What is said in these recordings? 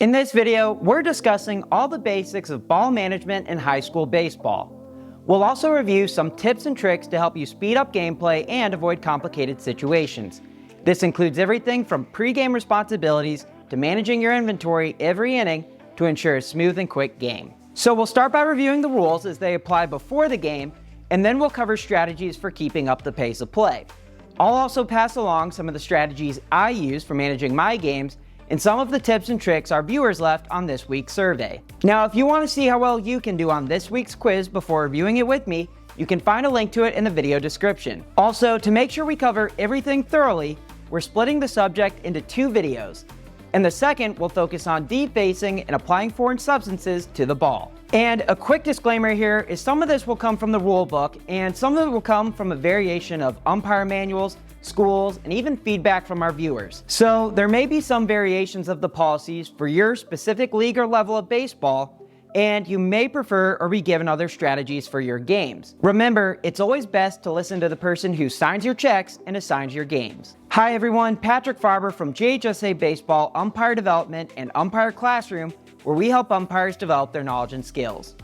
In this video, we're discussing all the basics of ball management in high school baseball. We'll also review some tips and tricks to help you speed up gameplay and avoid complicated situations. This includes everything from pre-game responsibilities to managing your inventory every inning to ensure a smooth and quick game. So we'll start by reviewing the rules as they apply before the game, and then we'll cover strategies for keeping up the pace of play. I'll also pass along some of the strategies I use for managing my games and some of the tips and tricks our viewers left on this week's survey. Now, if you want to see how well you can do on this week's quiz before reviewing it with me, you can find a link to it in the video description. Also, to make sure we cover everything thoroughly, we're splitting the subject into 2 videos. In the second, we'll focus on defacing and applying foreign substances to the ball. And a quick disclaimer here is some of this will come from the rule book, and some of it will come from a variation of umpire manuals, schools, and even feedback from our viewers. So there may be some variations of the policies for your specific league or level of baseball, and you may prefer or be given other strategies for your games. Remember, it's always best to listen to the person who signs your checks and assigns your games. Hi everyone, Patrick Farber from JHSA Baseball Umpire Development and Umpire Classroom, where we help umpires develop their knowledge and skills.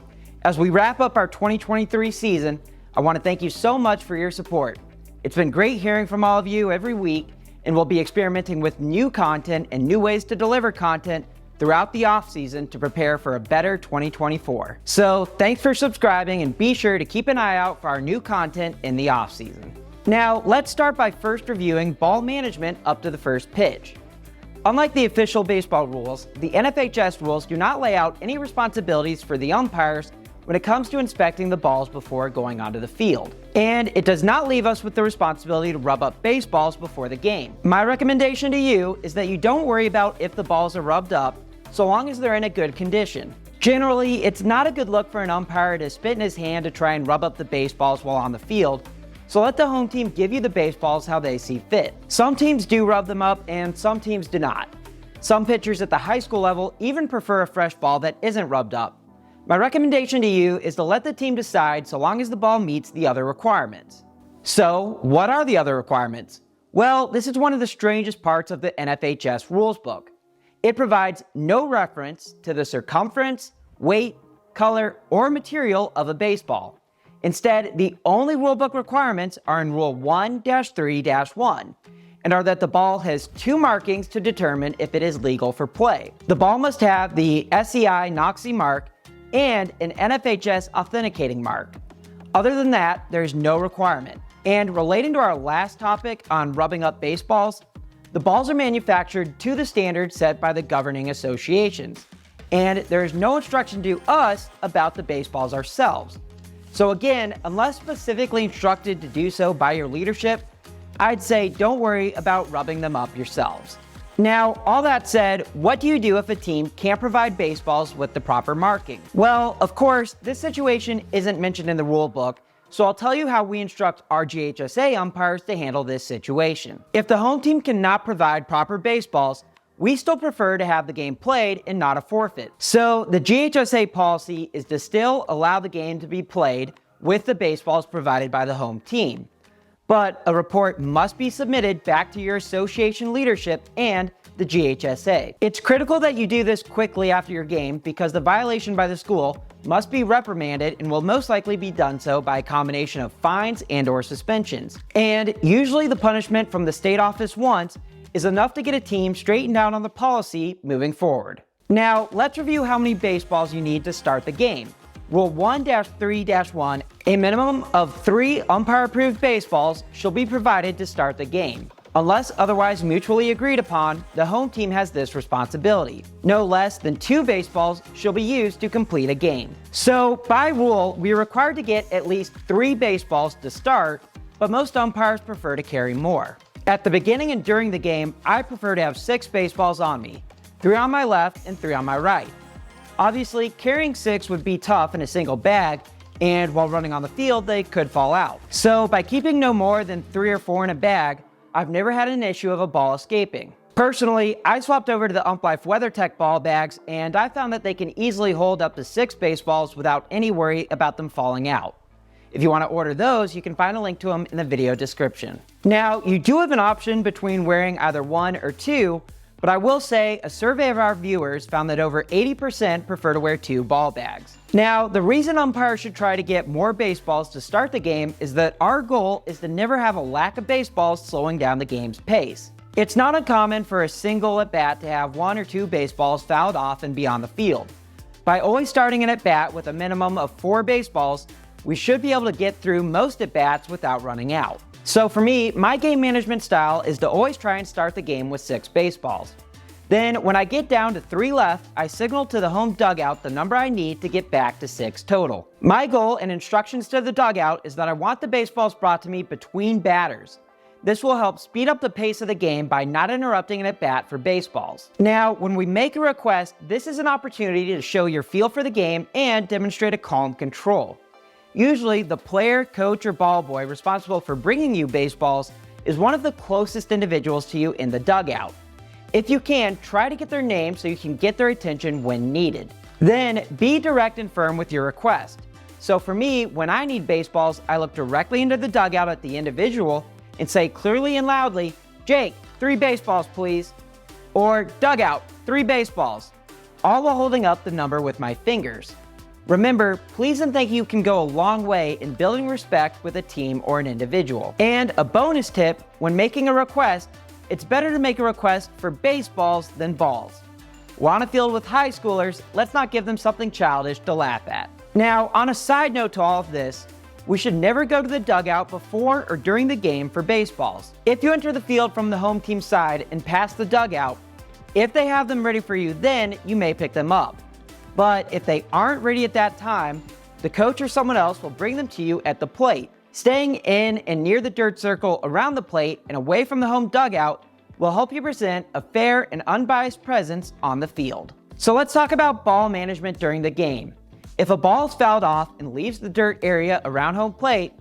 As we wrap up our 2023 season, I want to thank you so much for your support. It's been great hearing from all of you every week, and we'll be experimenting with new content and new ways to deliver content throughout the off-season to prepare for a better 2024. So thanks for subscribing, and be sure to keep an eye out for our new content in the off-season. Now, let's start by first reviewing ball management up to the first pitch. Unlike the official baseball rules, the NFHS rules do not lay out any responsibilities for the umpires when it comes to inspecting the balls before going onto the field. And it does not leave us with the responsibility to rub up baseballs before the game. My recommendation to you is that you don't worry about if the balls are rubbed up, so long as they're in a good condition. Generally, it's not a good look for an umpire to spit in his hand to try and rub up the baseballs while on the field, so let the home team give you the baseballs how they see fit. Some teams do rub them up and some teams do not. Some pitchers at the high school level even prefer a fresh ball that isn't rubbed up. My recommendation to you is to let the team decide so long as the ball meets the other requirements. So, what are the other requirements? Well, this is one of the strangest parts of the NFHS rules book. It provides no reference to the circumference, weight, color, or material of a baseball. Instead, the only rulebook requirements are in Rule 1-3-1 and are that the ball has 2 markings to determine if it is legal for play. The ball must have the SEI NOXI mark and an NFHS authenticating mark. Other than that, there's no requirement. And relating to our last topic on rubbing up baseballs, the balls are manufactured to the standards set by the governing associations, and there is no instruction to us about the baseballs ourselves. So again, unless specifically instructed to do so by your leadership, I'd say don't worry about rubbing them up yourselves. Now, all that said, what do you do if a team can't provide baseballs with the proper marking? Well, of course, this situation isn't mentioned in the rule book, so I'll tell you how we instruct our GHSA umpires to handle this situation. If the home team cannot provide proper baseballs, we still prefer to have the game played and not a forfeit. So the GHSA policy is to still allow the game to be played with the baseballs provided by the home team. But a report must be submitted back to your association leadership and the GHSA. It's critical that you do this quickly after your game because the violation by the school must be reprimanded and will most likely be done so by a combination of fines and/or suspensions. And usually the punishment from the state office once is enough to get a team straightened out on the policy moving forward. Now, let's review how many baseballs you need to start the game. Rule 1-3-1, a minimum of 3 umpire-approved baseballs shall be provided to start the game. Unless otherwise mutually agreed upon, the home team has this responsibility. No less than 2 baseballs shall be used to complete a game. So, by rule, we are required to get at least 3 baseballs to start, but most umpires prefer to carry more. At the beginning and during the game, I prefer to have 6 baseballs on me, 3 on my left and 3 on my right. Obviously, carrying 6 would be tough in a single bag, and while running on the field, they could fall out. So by keeping no more than 3 or 4 in a bag, I've never had an issue of a ball escaping. Personally, I swapped over to the UmpLife WeatherTech ball bags, and I found that they can easily hold up to 6 baseballs without any worry about them falling out. If you want to order those, you can find a link to them in the video description. Now, you do have an option between wearing either 1 or 2, But I will say a survey of our viewers found that over 80% prefer to wear 2 ball bags. Now, the reason umpires should try to get more baseballs to start the game is that our goal is to never have a lack of baseballs slowing down the game's pace. It's not uncommon for a single at-bat to have 1 or 2 baseballs fouled off and be on the field. By always starting an at-bat with a minimum of 4 baseballs, we should be able to get through most at-bats without running out. So for me, my game management style is to always try and start the game with 6 baseballs. Then, when I get down to 3 left, I signal to the home dugout the number I need to get back to 6 total. My goal and instructions to the dugout is that I want the baseballs brought to me between batters. This will help speed up the pace of the game by not interrupting an at-bat for baseballs. Now, when we make a request, this is an opportunity to show your feel for the game and demonstrate a calm control. Usually, the player, coach, or ball boy responsible for bringing you baseballs is one of the closest individuals to you in the dugout. If you can, try to get their name so you can get their attention when needed. Then, be direct and firm with your request. So for me, when I need baseballs, I look directly into the dugout at the individual and say clearly and loudly, "Jake, 3 baseballs, please." Or, "Dugout, 3 baseballs," all while holding up the number with my fingers. Remember, please and thank you can go a long way in building respect with a team or an individual. And a bonus tip, when making a request, it's better to make a request for baseballs than balls. We're on a field with high schoolers, let's not give them something childish to laugh at. Now, on a side note to all of this, we should never go to the dugout before or during the game for baseballs. If you enter the field from the home team side and pass the dugout, if they have them ready for you, then you may pick them up. But if they aren't ready at that time, the coach or someone else will bring them to you at the plate. Staying in and near the dirt circle around the plate and away from the home dugout will help you present a fair and unbiased presence on the field. So let's talk about ball management during the game. If a ball is fouled off and leaves the dirt area around home plate,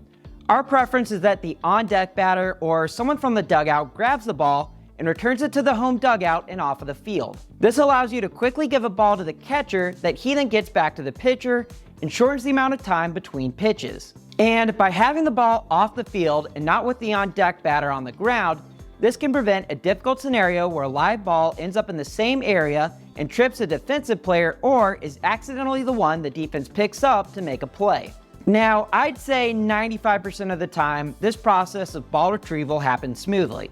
our preference is that the on-deck batter or someone from the dugout grabs the ball and returns it to the home dugout and off of the field. This allows you to quickly give a ball to the catcher that he then gets back to the pitcher and shortens the amount of time between pitches. And by having the ball off the field and not with the on-deck batter on the ground, this can prevent a difficult scenario where a live ball ends up in the same area and trips a defensive player or is accidentally the one the defense picks up to make a play. Now, I'd say 95% of the time, this process of ball retrieval happens smoothly.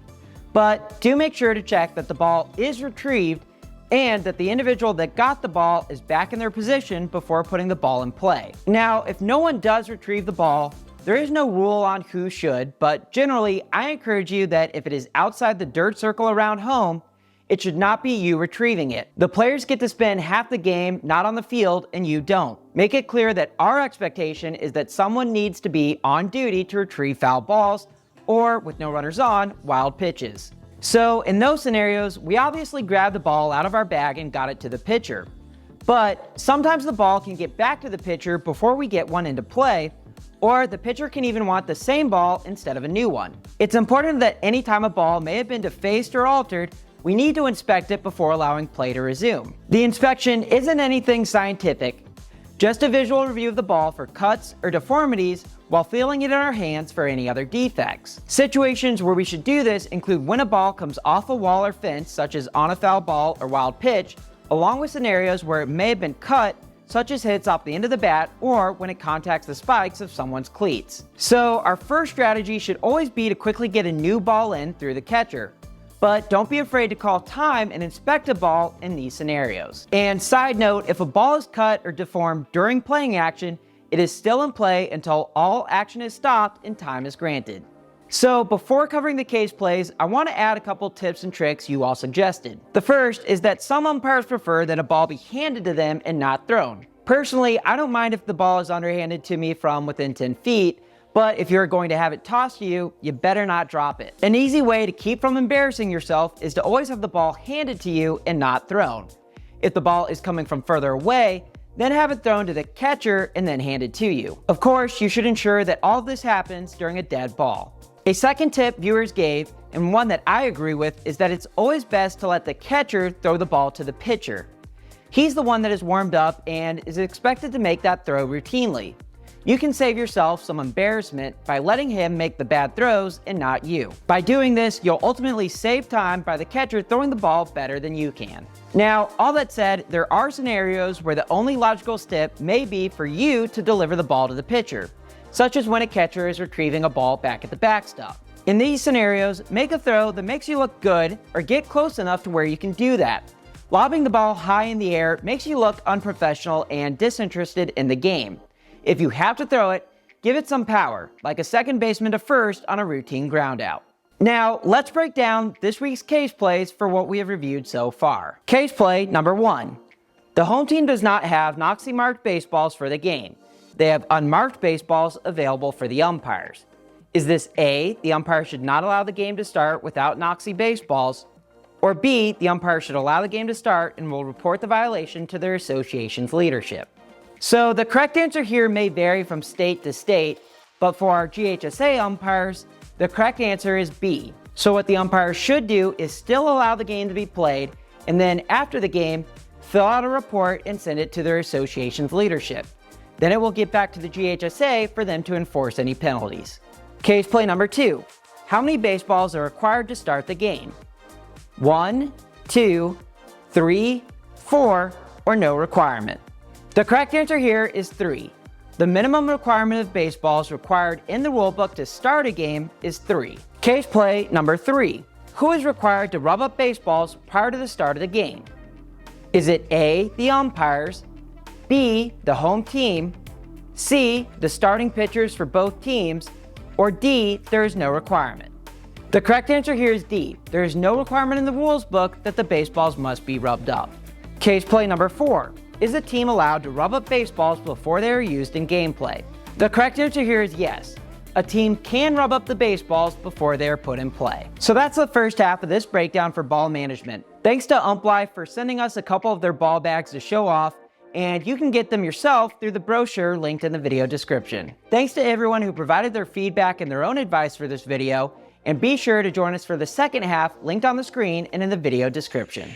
But do make sure to check that the ball is retrieved and that the individual that got the ball is back in their position before putting the ball in play. Now, if no one does retrieve the ball, there is no rule on who should, but generally, I encourage you that if it is outside the dirt circle around home, it should not be you retrieving it. The players get to spend half the game not on the field and you don't. Make it clear that our expectation is that someone needs to be on duty to retrieve foul balls or, with no runners on, wild pitches. So in those scenarios, we obviously grabbed the ball out of our bag and got it to the pitcher. But sometimes the ball can get back to the pitcher before we get one into play, or the pitcher can even want the same ball instead of a new one. It's important that anytime a ball may have been defaced or altered, we need to inspect it before allowing play to resume. The inspection isn't anything scientific, just a visual review of the ball for cuts or deformities while feeling it in our hands for any other defects. Situations where we should do this include when a ball comes off a wall or fence, such as on a foul ball or wild pitch, along with scenarios where it may have been cut, such as hits off the end of the bat or when it contacts the spikes of someone's cleats. So our first strategy should always be to quickly get a new ball in through the catcher. But don't be afraid to call time and inspect a ball in these scenarios. And side note, if a ball is cut or deformed during playing action, it is still in play until all action is stopped and time is granted. So before covering the case plays, I want to add a couple tips and tricks you all suggested. The first is that some umpires prefer that a ball be handed to them and not thrown. Personally, I don't mind if the ball is underhanded to me from within 10 feet, but if you're going to have it tossed to you, you better not drop it. An easy way to keep from embarrassing yourself is to always have the ball handed to you and not thrown. If the ball is coming from further away, then have it thrown to the catcher and then handed to you. Of course, you should ensure that all of this happens during a dead ball. A second tip viewers gave, and one that I agree with, is that it's always best to let the catcher throw the ball to the pitcher. He's the one that is warmed up and is expected to make that throw routinely. You can save yourself some embarrassment by letting him make the bad throws and not you. By doing this, you'll ultimately save time by the catcher throwing the ball better than you can. Now, all that said, there are scenarios where the only logical step may be for you to deliver the ball to the pitcher, such as when a catcher is retrieving a ball back at the backstop. In these scenarios, make a throw that makes you look good or get close enough to where you can do that. Lobbing the ball high in the air makes you look unprofessional and disinterested in the game. If you have to throw it, give it some power, like a second baseman to first on a routine groundout. Now, let's break down this week's case plays for what we have reviewed so far. Case play number 1. The home team does not have Noxie marked baseballs for the game. They have unmarked baseballs available for the umpires. Is this A, the umpire should not allow the game to start without Noxie baseballs, or B, the umpire should allow the game to start and will report the violation to their association's leadership? So the correct answer here may vary from state to state, but for our GHSA umpires, the correct answer is B. So what the umpire should do is still allow the game to be played, and then after the game, fill out a report and send it to their association's leadership. Then it will get back to the GHSA for them to enforce any penalties. Case play number 2. How many baseballs are required to start the game? 1, 2, 3, 4, or no requirement? The correct answer here is 3. The minimum requirement of baseballs required in the rulebook to start a game is 3. Case play number 3. Who is required to rub up baseballs prior to the start of the game? Is it A, the umpires, B, the home team, C, the starting pitchers for both teams, or D, there is no requirement? The correct answer here is D. There is no requirement in the rules book that the baseballs must be rubbed up. Case play number 4. Is a team allowed to rub up baseballs before they are used in gameplay? The correct answer here is yes. A team can rub up the baseballs before they are put in play. So that's the first half of this breakdown for ball management. Thanks to Umpire for sending us a couple of their ball bags to show off, and you can get them yourself through the brochure linked in the video description. Thanks to everyone who provided their feedback and their own advice for this video, and be sure to join us for the second half linked on the screen and in the video description.